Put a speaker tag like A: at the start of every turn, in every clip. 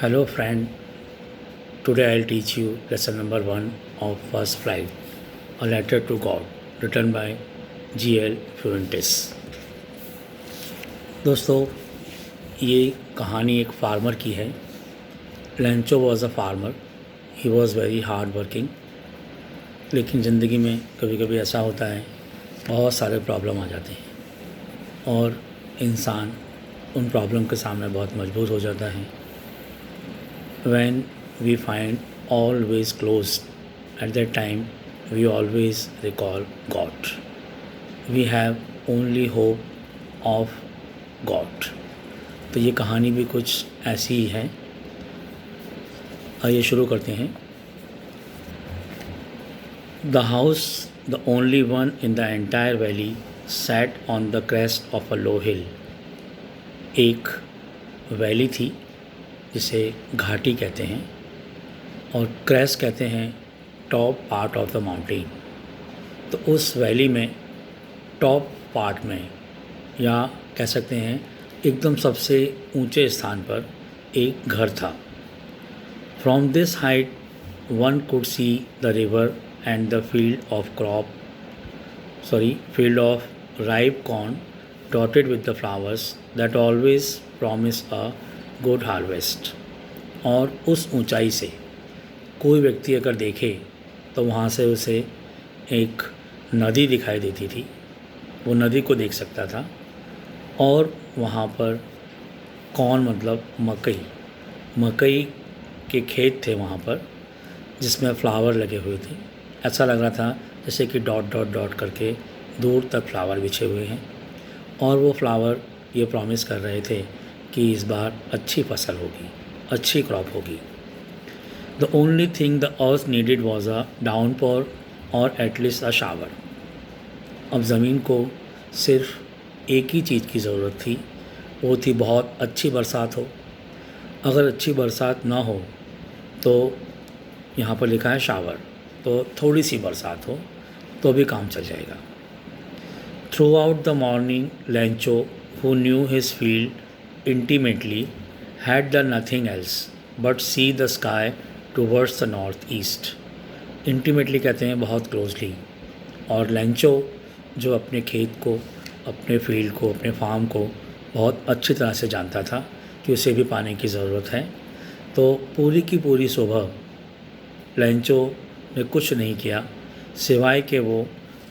A: Hello friend, today I'll teach you lesson number 1 of First Flight, a letter to God, written by G.L. Fuentes। दोस्तों, ये कहानी एक farmer की है। Lencho was a farmer, he was very hard working. लेकिन ज़िंदगी में कभी कभी ऐसा होता है, बहुत सारे प्रॉब्लम आ जाते हैं और इंसान उन प्रॉब्लम के सामने बहुत मजबूर हो जाता है। When we find all ways closed, at that time we always recall God. We have only hope of God. तो ये कहानी भी कुछ ऐसी ही है। आइए शुरू करते हैं। The house, the only one in the entire valley, sat on the crest of a low hill. एक वैली थी जिसे घाटी कहते हैं और क्रेस्ट कहते हैं top part of the mountain. तो उस वैली में टॉप पार्ट में, या कह सकते हैं एकदम सबसे ऊंचे स्थान पर एक घर था। From this height one could see the river and the field of ripe corn dotted with the flowers that always promise a good harvest. और उस ऊंचाई से कोई व्यक्ति अगर देखे तो वहाँ से उसे एक नदी दिखाई देती थी, वो नदी को देख सकता था। और वहाँ पर कॉर्न मतलब मकई के खेत थे वहाँ पर, जिसमें फ्लावर लगे हुए थे। ऐसा लग रहा था जैसे कि डॉट डॉट डॉट करके दूर तक फ्लावर बिछे हुए हैं। और वो फ्लावर ये प्रॉमिस कर रहे थे कि इस बार अच्छी फसल होगी, अच्छी क्रॉप होगी। The only thing the earth needed was a downpour और एटलीस्ट अ शावर। अब ज़मीन को सिर्फ एक ही चीज़ की ज़रूरत थी, वो थी बहुत अच्छी बरसात हो। अगर अच्छी बरसात ना हो तो यहाँ पर लिखा है शावर, तो थोड़ी सी बरसात हो तो भी काम चल जाएगा। Through out the morning Lencho, who knew his field intimately, had done nothing else but see the sky towards the northeast. Intimately कहते हैं बहुत closely। और लेंचो जो अपने खेत को, अपने फील्ड को, अपने फार्म को बहुत अच्छी तरह से जानता था कि उसे भी पानी की ज़रूरत है, तो पूरी की पूरी सुबह लेंचो ने कुछ नहीं किया सिवाय कि वो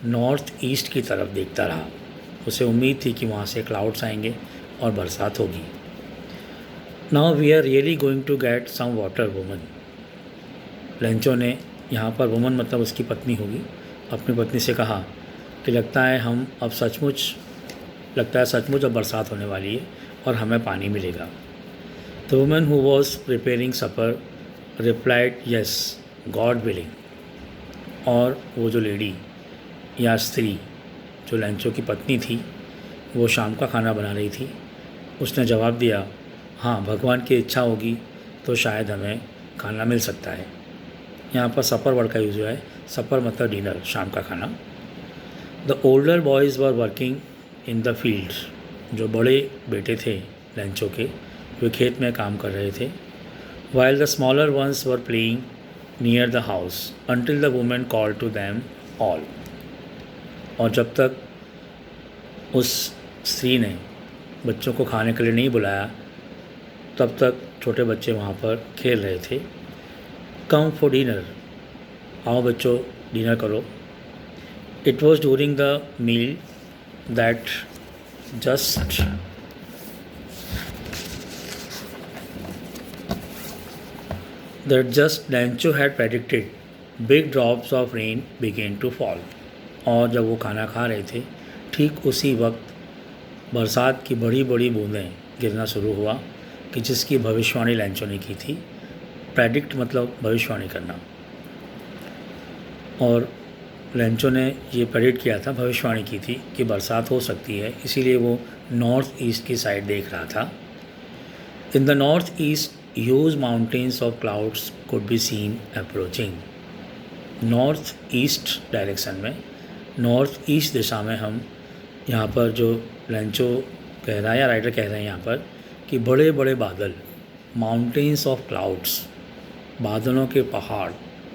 A: नॉर्थ ईस्ट की तरफ देखता रहा। उसे उम्मीद थी कि वहाँ से क्लाउड्स आएंगे और बरसात होगी। Now we are really going to get some water woman. Lencho ने, यहाँ पर वुमन मतलब उसकी पत्नी होगी, अपनी पत्नी से कहा कि लगता है सचमुच अब बरसात होने वाली है और हमें पानी मिलेगा। The woman who was preparing supper replied yes God willing. और वो जो लेडी या स्त्री जो लेंचो की पत्नी थी, वो शाम का खाना बना रही थी, उसने जवाब दिया, हाँ भगवान की इच्छा होगी तो शायद हमें खाना मिल सकता है। यहाँ पर सपर वर्ड का यूज़ हुआ है। सपर मतलब डिनर, शाम का खाना। The older boys were working in the field. जो बड़े बेटे थे लेंचो के, वे खेत में काम कर रहे थे। While the smaller ones were playing near the house until the women called to them all. और जब तक उस स्त्री ने बच्चों को खाने के लिए नहीं बुलाया, तब तक छोटे बच्चे वहाँ पर खेल रहे थे। कम फॉर डिनर, आओ बच्चों डिनर करो। It was during the meal that just Lencho had predicted big drops of rain began to fall. और जब वो खाना खा रहे थे, ठीक उसी वक्त बरसात की बड़ी बड़ी बूंदें गिरना शुरू हुआ कि जिसकी भविष्यवाणी लेंचो ने की थी। प्रेडिक्ट मतलब भविष्यवाणी करना। और लेंचो ने ये प्रेडिक्ट किया था, भविष्यवाणी की थी कि बरसात हो सकती है, इसीलिए वो नॉर्थ ईस्ट की साइड देख रहा था। In the north east huge mountains of clouds could be seen approaching. North east direction में, नॉर्थ ईस्ट दिशा में हम यहाँ पर जो लेंचो कह रहा है या राइटर कह रहे हैं यहाँ पर कि बड़े बड़े बादल माउंटेन्स ऑफ क्लाउड्स, बादलों के पहाड़,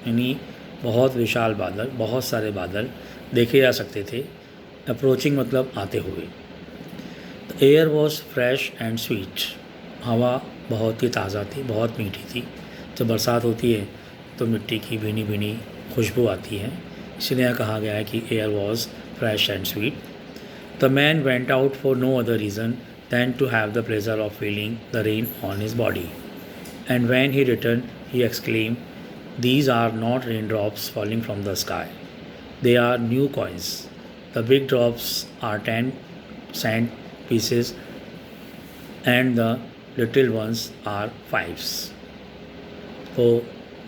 A: यानी बहुत विशाल बादल, बहुत सारे बादल देखे जा सकते थे। अप्रोचिंग मतलब आते हुए। The air was fresh and sweet, हवा बहुत ही ताज़ा थी, बहुत मीठी थी। जब बरसात होती है तो मिट्टी की भीनी भीनी खुशबू आती है, इसलिए कहा गया है कि air was fresh and sweet. The man went out for no other reason than to have the pleasure of feeling the rain on his body, and when he return he exclaim, these are not raindrops falling from the sky, they are new coins. The big drops are 10 cent pieces and the little ones are 5s. तो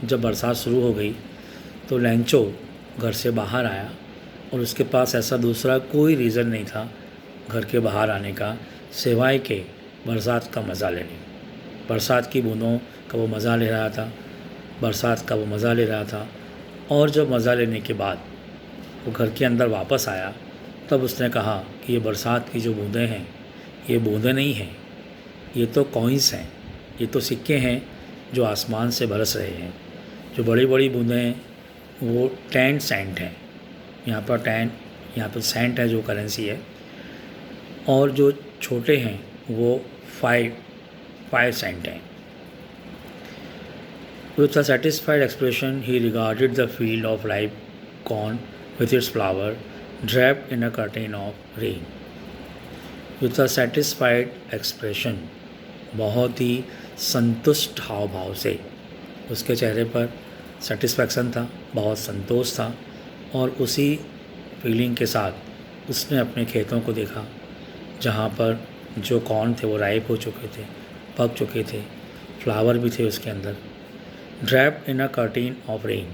A: जब बरसात शुरू हो गई तो लैंचो घर से बाहर आया और उसके पास ऐसा दूसरा कोई रीज़न नहीं था घर के बाहर आने का सिवाय के बरसात का मज़ा लेने। बरसात की बूंदों का वो मज़ा ले रहा था, बरसात का वो मज़ा ले रहा था। और जब मज़ा लेने के बाद वो घर के अंदर वापस आया तब उसने कहा कि ये बरसात की जो बूंदें हैं ये बूंदें नहीं हैं, ये तो कॉइन्स हैं, ये तो सिक्के हैं जो आसमान से बरस रहे हैं। जो बड़ी बड़ी बूंदें हैं वो 10 सेंट हैं, यहाँ पर 10, यहाँ पर सेंट है जो करेंसी है, और जो छोटे हैं वो 5 सेंट हैं। With a satisfied expression, he regarded the field of ripe corn with its flower draped in a curtain of rain. With a satisfied expression, बहुत ही संतुष्ट हाव भाव से, उसके चेहरे पर सेटिस्फैक्शन था, बहुत संतोष था, और उसी फीलिंग के साथ उसने अपने खेतों को देखा जहाँ पर जो कॉर्न थे वो राइप हो चुके थे, पक चुके थे, फ्लावर भी थे उसके अंदर। Draped in a curtain of rain,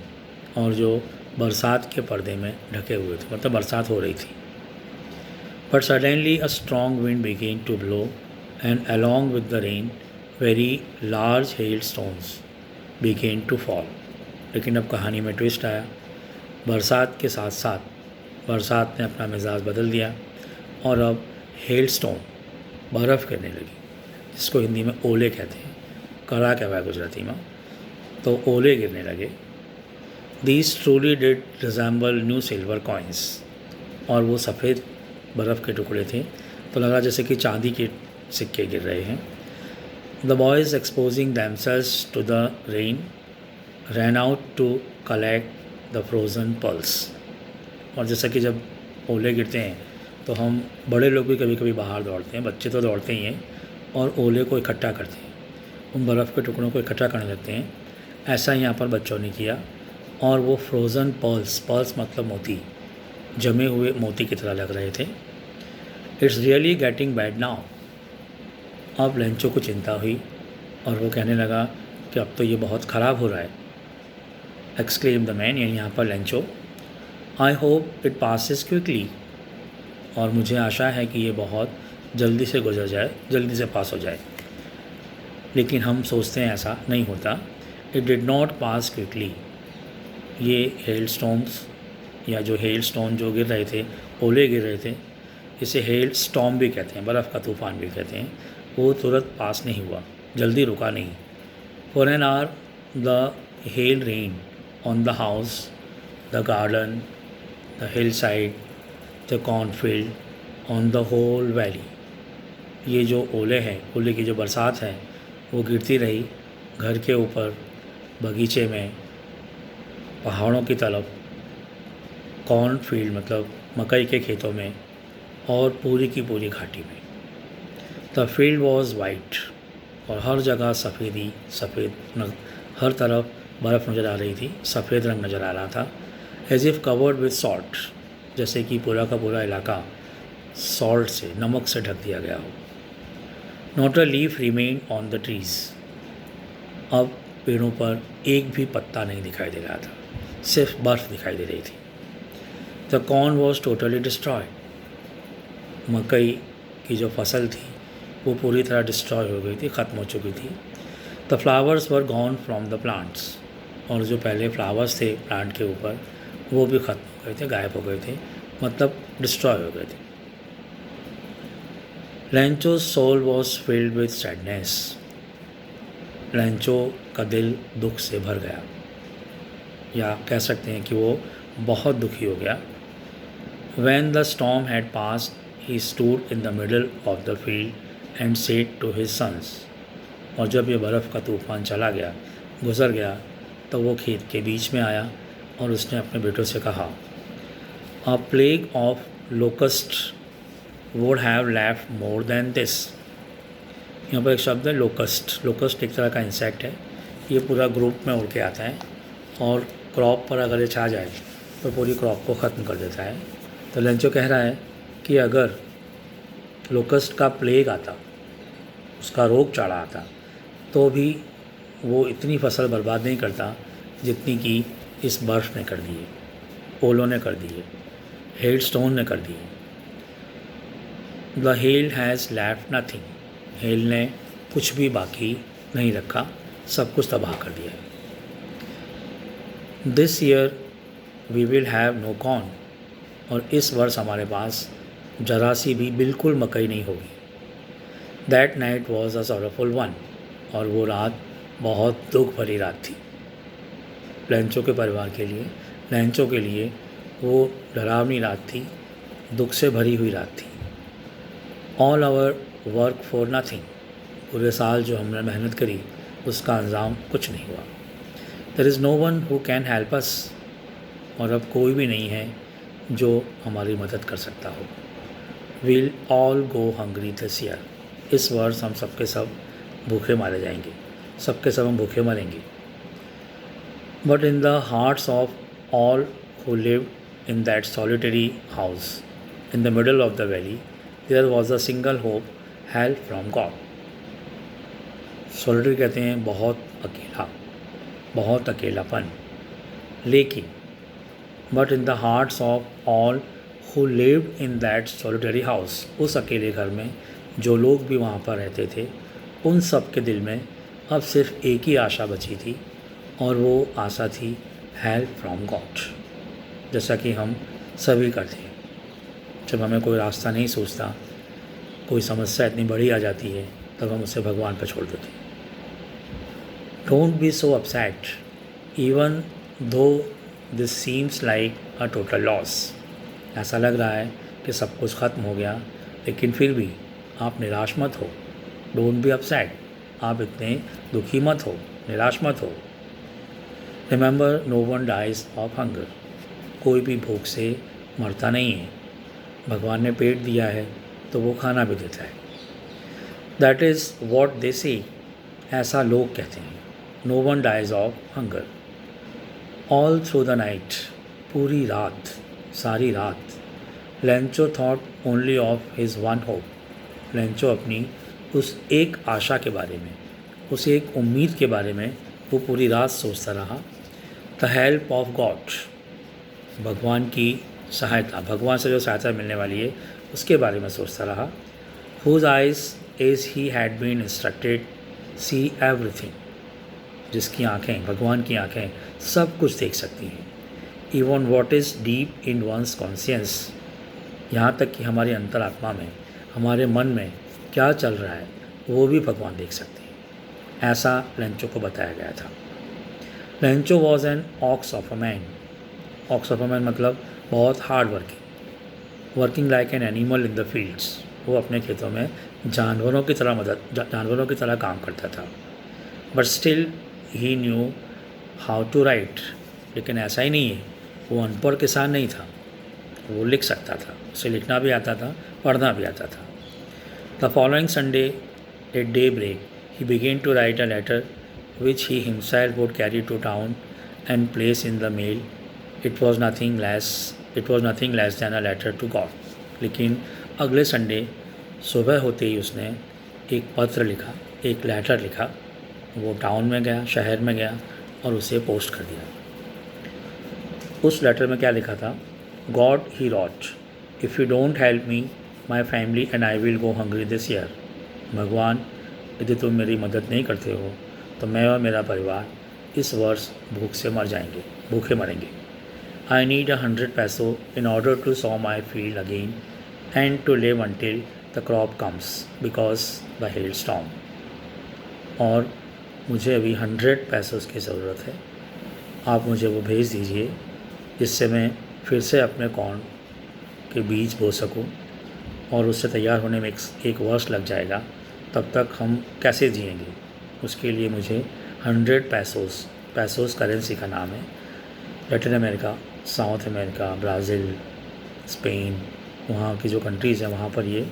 A: और जो बरसात के पर्दे में ढके हुए थे, मतलब बरसात हो रही थी। But suddenly a strong wind began to blow and along with the rain very large hail stones began to fall. लेकिन अब कहानी में ट्विस्ट आया। बरसात के साथ साथ बरसात ने अपना मिजाज बदल दिया और अब हेल स्टोन, बर्फ़ गिरने लगी, जिसको हिंदी में ओले कहते हैं। कड़ा कहवा है गुजराती में, तो ओले गिरने लगे। These truly did resemble new silver coins, और वो सफ़ेद बर्फ़ के टुकड़े थे, तो लगा जैसे कि चांदी के सिक्के गिर रहे हैं। The boys exposing themselves to the rain ran out to collect the frozen pearls, और जैसा कि जब ओले गिरते हैं तो हम बड़े लोग भी कभी कभी बाहर दौड़ते हैं, बच्चे तो दौड़ते ही हैं, और ओले को इकट्ठा करते हैं, उन बर्फ़ के टुकड़ों को इकट्ठा करने लगते हैं। ऐसा ही यहाँ पर बच्चों ने किया, और वो फ्रोज़न पर्ल्स मतलब मोती, जमे हुए मोती की तरह लग रहे थे। It's really getting bad now. अब लेंचो को चिंता हुई और वो कहने लगा कि अब तो ये बहुत ख़राब हो रहा है। एक्सक्लेम द मैन, यानी यहाँ पर Lencho. I hope it passes quickly, और मुझे आशा है कि ये बहुत जल्दी से गुजर जाए, जल्दी से पास हो जाए। लेकिन हम सोचते हैं ऐसा नहीं होता। It did not pass quickly. ये हेल स्टॉर्म्स, या जो हेल स्टोन जो गिर रहे थे, ओले गिर रहे थे, इसे हेल स्टॉर्म भी कहते हैं, बर्फ़ का तूफ़ान भी कहते हैं, वो तुरंत पास नहीं हुआ, जल्दी रुका नहीं। For an hour the hail rain on the house, the garden, the hillside, the cornfield, on the whole valley. ये जो ओले हैं, ओले की जो बरसात है वो गिरती रही घर के ऊपर, बगीचे में, पहाड़ों की तरफ, कॉर्न फील्ड मतलब मकई के खेतों में, और पूरी की पूरी घाटी में। द फील्ड वॉज वाइट, और हर जगह सफ़ेदी सफ़ेद, हर तरफ बर्फ़ नज़र आ रही थी, सफ़ेद रंग नज़र आ रहा था। As if covered with salt, जैसे कि पूरा का पूरा इलाका सॉल्ट से, नमक से ढक दिया गया हो। Not a leaf remain on the trees, अब पेड़ों पर एक भी पत्ता नहीं दिखाई दे रहा था, सिर्फ बर्फ़ दिखाई दे रही थी। The corn was totally destroyed, मकई की जो फसल थी वो पूरी तरह डिस्ट्रॉय हो गई थी, ख़त्म हो चुकी थी। The flowers were gone from the plants, और जो पहले फ्लावर्स थे प्लांट के ऊपर वो भी ख़त्म हो गए थे, गायब हो गए थे, मतलब डिस्ट्रॉय हो गए थे। लेंचो's soul was filled with sadness, Lencho का दिल दुख से भर गया, या कह सकते हैं कि वो बहुत दुखी हो गया। When the storm had passed, he stood in the middle of the field and said to his sons, और जब ये बर्फ़ का तूफ़ान चला गया, गुज़र गया, तो वो खेत के बीच में आया और उसने अपने बेटों से कहा, A plague of locusts would have left more than this. यहाँ पर एक शब्द है लोकस्ट। लोकस्ट एक तरह का इंसेक्ट है। ये पूरा ग्रुप में उड़ के आता है और क्रॉप पर अगर ये छा जाए तो पूरी क्रॉप को ख़त्म कर देता है। तो लेंचो कह रहा है कि अगर लोकस्ट का प्लेग आता, उसका रोग चाड़ा आता, तो भी वो इतनी फसल बर्बाद नहीं करता जितनी कि इस बर्फ़ ने कर दी है, ओलों ने कर दी है, हेल स्टोन ने कर दी है। The hell has left nothing. Hello ने कुछ भी बाकी नहीं रखा, सब कुछ तबाह कर दिया है। This year we will have no corn. और इस वर्ष हमारे पास जरा सी भी बिल्कुल मकई नहीं होगी। That night was a sorrowful one. और वो रात बहुत दुख भरी रात थी लेंचो के परिवार के लिए। लेंचो के लिए वो डरावनी रात थी, दुख से भरी हुई रात थी। All our work for nothing. पूरे साल जो हमने मेहनत करी उसका अंजाम कुछ नहीं हुआ। There is no one who can help us. और अब कोई भी नहीं है जो हमारी मदद कर सकता हो। Will all go hungry this year. इस वर्ष हम सबके सब भूखे मारे जाएंगे, सबके सब हम भूखे मरेंगे। But in the hearts of all who live in that solitary house in the middle of the valley there was a single hope, help from God. Solitary कहते हैं बहुत अकेला, बहुत अकेलापन। लेकिन but in the hearts of all who lived in that solitary house, उस अकेले घर में जो लोग भी वहाँ पर रहते थे, उन सब के दिल में अब सिर्फ एक ही आशा बची थी, और वो आशा थी हेल्प फ्रॉम गॉड। जैसा कि हम सभी करते हैं, जब हमें कोई रास्ता नहीं सूझता, कोई समस्या इतनी बड़ी आ जाती है, तब हम उसे भगवान पर छोड़ देते हैं। Don't be so upset even though this seems like a total loss. ऐसा लग रहा है कि सब कुछ ख़त्म हो गया, लेकिन फिर भी आप निराश मत हो। Don't be upset. आप इतने दुखी मत हो, निराश मत हो। Remember no one dies of hunger. कोई भी भूख से मरता नहीं है। भगवान ने पेट दिया है तो वो खाना भी देता है। दैट इज़ वॉट दे से। ऐसा लोग कहते हैं। No one dies of hunger. All through the night. पूरी रात, सारी रात। Lencho thought only of his one hope. Lencho अपनी उस एक आशा के बारे में, उस एक उम्मीद के बारे में वो पूरी रात सोचता रहा। The help of God. भगवान की सहायता, भगवान से जो सहायता मिलने वाली है उसके बारे में सोचता रहा। Whose eyes as he had been instructed see everything. जिसकी आँखें, भगवान की आँखें सब कुछ देख सकती हैं। Even what is deep in one's conscience. यहाँ तक कि हमारी अंतरात्मा में, हमारे मन में क्या चल रहा है वो भी भगवान देख सकते हैं। ऐसा लेंचो को बताया गया था। Lencho was an ox of a man. Ox of a man मतलब बहुत hard working like an animal in the fields. वो अपने खेतों में जानवरों की तरह काम करता था। But still he knew how to write. लेकिन ऐसा ही नहीं है, वो अनपढ़ किसान नहीं था, वो लिख सकता था, उसे लिखना भी आता था, पढ़ना भी आता था। The following Sunday at daybreak he began to write a letter which he himself would carry to town and place in the mail. It was nothing less than a letter to God. लेकिन अगले Sunday सुबह होते ही उसने एक पत्र लिखा, एक letter लिखा। वो टाउन में गया, शहर में गया और उसे पोस्ट कर दिया। उस लेटर में क्या लिखा था? God he wrote, if you don't help me my family and I will go hungry this year. भगवान, यदि तुम मेरी मदद नहीं करते हो तो मैं और मेरा परिवार इस वर्ष भूख से मर जाएंगे, भूखे मरेंगे। आई नीड 100 पैसों in order to sow my field again and to live until the crop comes because the hailstorm. और मुझे अभी 100 पैसों की ज़रूरत है, आप मुझे वो भेज दीजिए जिससे मैं फिर से अपने कॉर्न के बीज बो सकूं, और उससे तैयार होने में एक वर्ष लग जाएगा। तब तक हम कैसे जिएंगे? उसके लिए मुझे 100 पैसोस करेंसी का नाम है। Latin America, south America, Brazil, Spain, वहाँ की जो कंट्रीज़ हैं वहाँ पर ये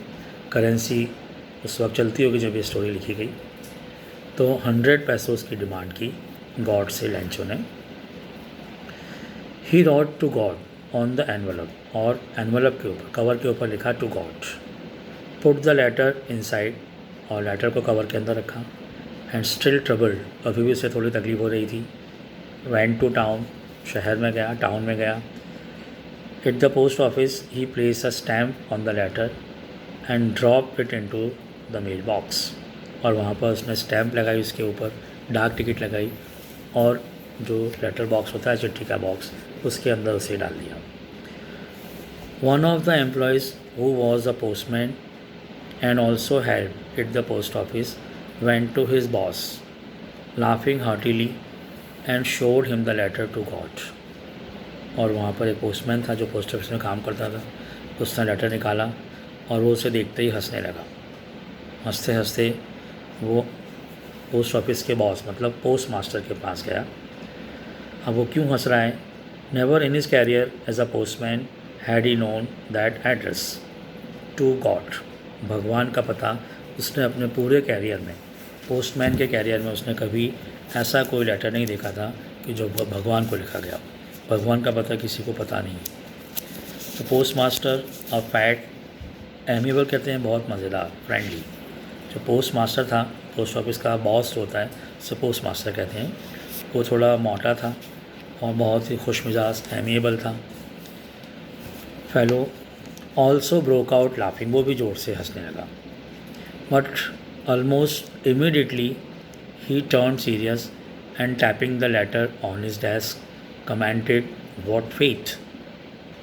A: करेंसी उस वक्त चलती होगी जब ये स्टोरी लिखी गई। तो 100 पैसोस की डिमांड की गॉड से लैंचो ने। He wrote to God on the envelope, और एनवलप के ऊपर, कवर के ऊपर लिखा to God. Put the letter inside, और लेटर को कवर के अंदर रखा। एंड स्टिल ट्रबल्ड, अभी भी उसे थोड़ी तकलीफ हो रही थी। वेंट टू टाउन, शहर में गया, टाउन में गया। At the post office he place a stamp on the letter and drop it into the mailbox, और वहाँ पर उसने स्टैम्प लगाई, उसके ऊपर डाक टिकट लगाई, और जो लेटर बॉक्स होता है, चिट्ठी का बॉक्स, उसके अंदर उसे डाल दिया। One of the employees who was a postman and also help at the post office went to his boss laughing heartily and showed him the letter to God. और वहाँ पर एक पोस्टमैन था जो पोस्ट ऑफिस में काम करता था, उसने लेटर निकाला और वो उसे देखते ही हंसने लगा। हंसते हंसते वो पोस्ट ऑफिस के बॉस, मतलब पोस्ट मास्टर के पास गया। अब वो क्यों हंस रहा है? Never in his career as a postman had he known that address to God. भगवान का पता उसने अपने पूरे कैरियर में, पोस्टमैन के कैरियर में, उसने कभी ऐसा कोई लेटर नहीं देखा था कि जो भगवान को लिखा गया। भगवान का पता किसी को पता नहीं। तो पोस्ट मास्टर और फैट, एमिएबल कहते हैं, बहुत मज़ेदार, फ्रेंडली। जो पोस्ट मास्टर था, पोस्ट ऑफिस का बॉस होता है, उसे पोस्ट मास्टर कहते हैं, वो थोड़ा मोटा था और बहुत ही खुश मिजाज, एमिएबल था। Fellow also broke out laughing, वो भी ज़ोर से हंसने लगा। But almost immediately he turn serious and tapping the letter on his desk commented, what faith,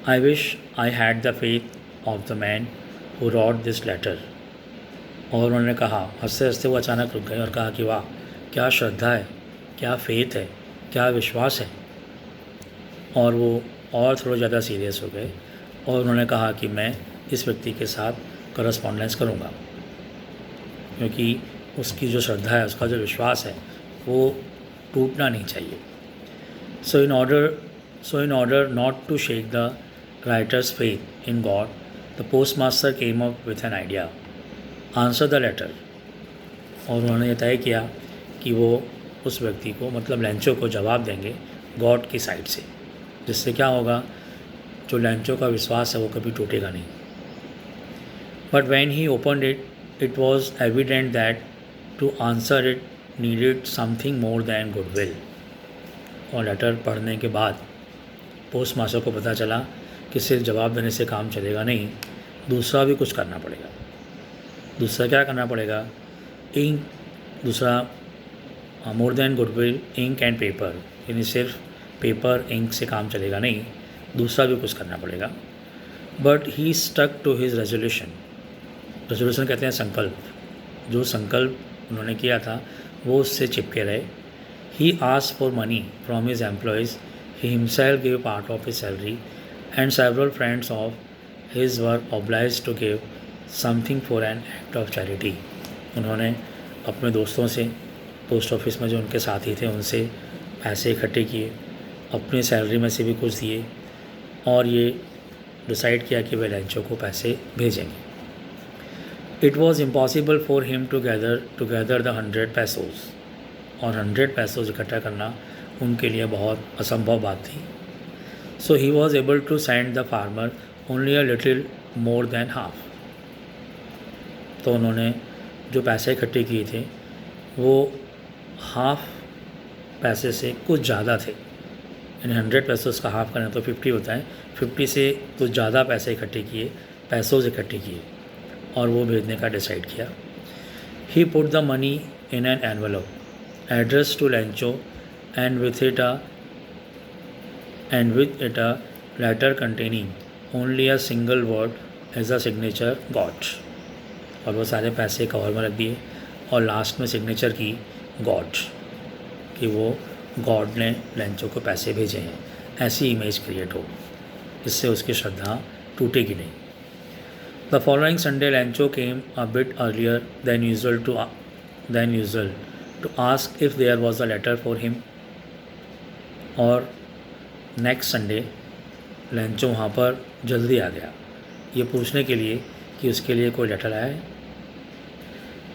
A: I wish I had the faith of the man who wrote this letter. और उन्होंने कहा, हंसते हंसते वो अचानक रुक गए और कहा कि वाह, क्या श्रद्धा है, क्या फेथ है, क्या विश्वास है। और वो और थोड़ा ज़्यादा सीरियस हो गए और उन्होंने कहा कि मैं इस व्यक्ति के साथ करस्पॉन्डेंस करूँगा, क्योंकि उसकी जो श्रद्धा है, उसका जो विश्वास है, वो टूटना नहीं चाहिए। So in order not to shake the writer's faith in God, the post master came up with an idea, answer the letter. और उन्होंने ये तय किया कि वो उस व्यक्ति को, मतलब लैंचो को, जवाब देंगे गॉड की साइड से, जिससे क्या होगा, जो लैंचो का विश्वास है वो कभी टूटेगा नहीं। But when he opened it, it was evident that to answer it needed something more than goodwill. और लेटर पढ़ने के बाद पोस्ट मास्टर को पता चला कि सिर्फ जवाब देने से काम चलेगा नहीं, दूसरा भी कुछ करना पड़ेगा। दूसरा क्या करना पड़ेगा? इंक, दूसरा more than goodwill, ink and paper, यानी सिर्फ पेपर इंक से काम चलेगा नहीं, दूसरा भी कुछ करना पड़ेगा। But he stuck to his resolution, resolution कहते हैं संकल्प, जो संकल्प उन्होंने किया था वो उससे चिपके रहे। He asked for money from his employees, he himself give part of his salary and several friends of his were obliged to give something for an act of charity. उन्होंने अपने दोस्तों से, पोस्ट ऑफिस में जो उनके साथी थे, उनसे पैसे इकट्ठे किए, अपनी सैलरी में से भी कुछ दिए, और ये डिसाइड किया कि वे लैंचो को पैसे भेजेंगे। It was impossible for him to gather the 100 pesos, और 100 पैसोज़ इकट्ठा करना उनके लिए बहुत असंभव बात थी। So he was able to send the farmer only a little more than half. तो उन्होंने जो पैसे इकट्ठे किए थे वो हाफ पैसे से कुछ ज़्यादा थे, यानी 100 पैसोज़ का हाफ करना तो 50 होता है, 50 से कुछ ज़्यादा पैसे इकट्ठे किए, पैसोज़ इकट्ठे किए, और वो भेजने का डिसाइड किया। He put the money in an envelope address to Lencho and with it a letter containing only a single word as a signature God. और वो सारे पैसे कवर में रख दिए और लास्ट में सिग्नेचर की गॉड। कि वो गॉड ने लेंचो को पैसे भेजे हैं, ऐसी इमेज क्रिएट हो, इससे उसकी श्रद्धा टूटेगी नहीं। The following Sunday Lencho came a bit earlier than usual to ask if there was a letter for him. और नेक्स्ट संडे लेंचो वहाँ पर जल्दी आ गया ये पूछने के लिए कि उसके लिए कोई लेटर आया है।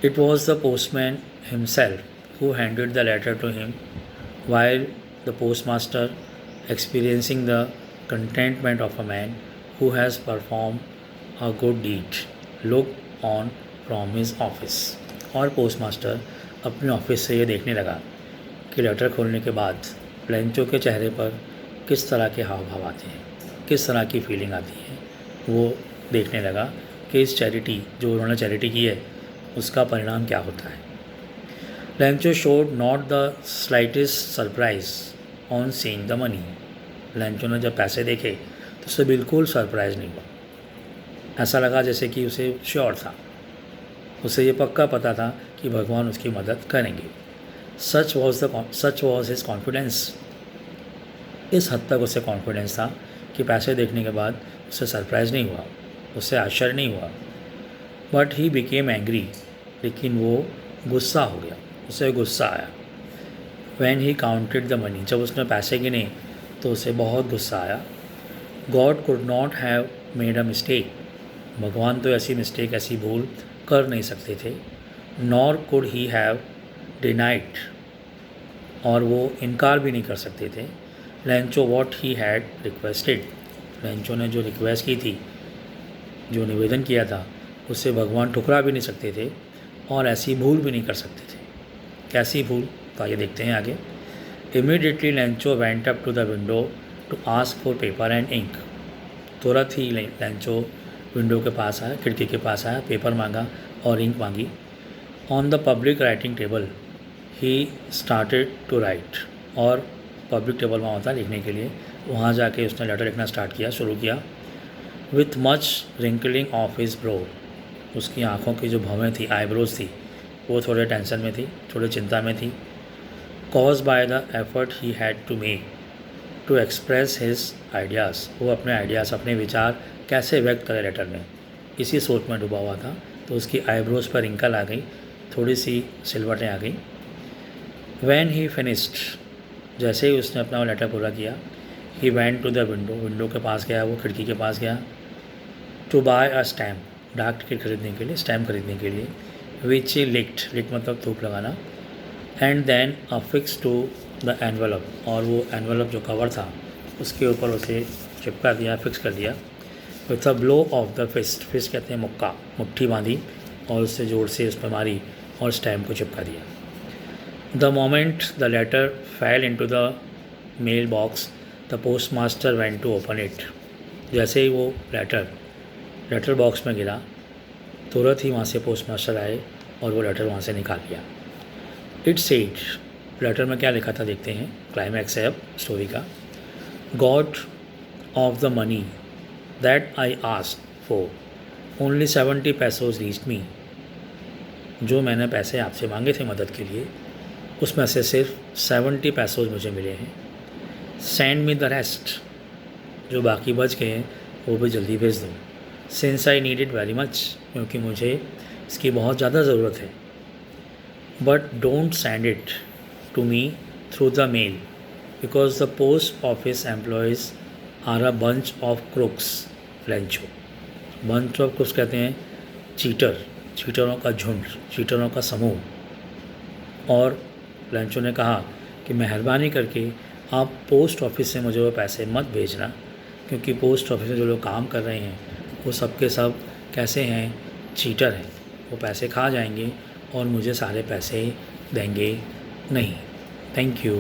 A: It was the postman himself who handed the letter to him while the postmaster, experiencing the contentment of a man who has performed a good deed, looked on from his office। और postmaster अपने office से ये देखने लगा कि letter खोलने के बाद लेंचो के चेहरे पर किस तरह के हाव भाव आते हैं, किस तरह की फीलिंग आती है। वो देखने लगा कि इस चैरिटी जो उन्होंने चैरिटी की है उसका परिणाम क्या होता है। Lencho showed not the slightest surprise on seeing the money. Lencho ने जब पैसे देखे तो उसे बिल्कुल सरप्राइज़ नहीं हुआ। ऐसा लगा जैसे कि उसे श्योर था, उसे ये पक्का पता था कि भगवान उसकी मदद करेंगे। सच वॉज हिज कॉन्फिडेंस। इस हद तक उसे कॉन्फिडेंस था कि पैसे देखने के बाद उसे सरप्राइज़ नहीं हुआ, उससे आश्चर्य नहीं हुआ। बट ही बिकेम एंग्री, लेकिन वो गुस्सा हो गया, उसे गुस्सा आया। When he counted the money, जब उसने पैसे गिने तो उसे बहुत गुस्सा आया। God could not have made a mistake. भगवान तो ऐसी मिस्टेक, ऐसी भूल कर नहीं सकते थे। Nor could he have denied, और वो इनकार भी नहीं कर सकते थे। Lencho what he had requested. Lencho ने जो रिक्वेस्ट की थी, जो निवेदन किया था, उससे भगवान ठुकरा भी नहीं सकते थे और ऐसी भूल भी नहीं कर सकते थे। कैसी भूल, तो आइए देखते हैं आगे। Immediately Lencho went up to the window to ask for paper and ink. तुरंत ही लेंचो विंडो के पास आया, खिड़की के पास आया, पेपर मांगा और इंक मांगी। On the public writing table he started to write. और पब्लिक टेबल वहाँ होता है लिखने के लिए, वहाँ जाके उसने लेटर लिखना स्टार्ट किया, शुरू किया। With much wrinkling of his bro. उसकी आँखों की जो भवें थी, आईब्रोज थी, वो थोड़े टेंशन में थी, थोड़ी चिंता में थी। Cause by the effort he had to make to express his ideas. वो अपने आइडियाज़, अपने विचार कैसे व्यक्त करे लेटर में, इसी सोच में डूबा हुआ था। तो उसकी आईब्रोज पर रिंकल आ गई, थोड़ी सी सिलवटें आ गई। वैन ही फिनिश्ड, जैसे ही उसने अपना लेटर पूरा किया, he went to the window. Window के पास गया, वो खिड़की के पास गया। टू बाय अ स्टैम्प, डाक टिकट खरीदने के लिए, स्टैम्प खरीदने के लिए। विच ही लिक्ट मतलब थूक लगाना। And then affix to the envelope, और वो एनवेलप जो कवर था उसके ऊपर उसे चिपका दिया, फिक्स कर दिया। With a blow of the fist, fist कहते हैं मुक्का, मुट्ठी बांधी और उससे जोर से उस पर मारी और स्टैम्प को चिपका दिया। The moment the letter fell into the mailbox the post master went to open it. जैसे ही वो लेटर बॉक्स में गिरा, तुरंत ही वहाँ से पोस्ट मास्टर आए और वो लेटर वहाँ से निकाल लिया। इट सेड, लेटर में क्या लिखा था देखते हैं, क्लाइमैक्स है अब स्टोरी का। God of the money that I asked for only 70 pesos reached me. जो मैंने पैसे आपसे मांगे थे मदद के लिए, उसमें से सिर्फ 70 पैसोज मुझे मिले हैं। सेंड मी द रेस्ट, जो बाकी बच गए हैं वो भी जल्दी भेज दो। Since I need it very much, क्योंकि मुझे इसकी बहुत ज़्यादा ज़रूरत है। But don't send it to me through the mail, because the post office employees are a bunch of crooks. Lencho, bunch of crooks कहते हैं चीटरों का झुंड, चीटरों का समूह। और लेंचो ने कहा कि मेहरबानी करके आप पोस्ट ऑफिस से मुझे वो पैसे मत भेजना, क्योंकि पोस्ट ऑफिस में जो लोग काम कर रहे हैं वो सब के सब कैसे हैं, चीटर हैं। वो पैसे खा जाएंगे और मुझे सारे पैसे देंगे नहीं। Thank you.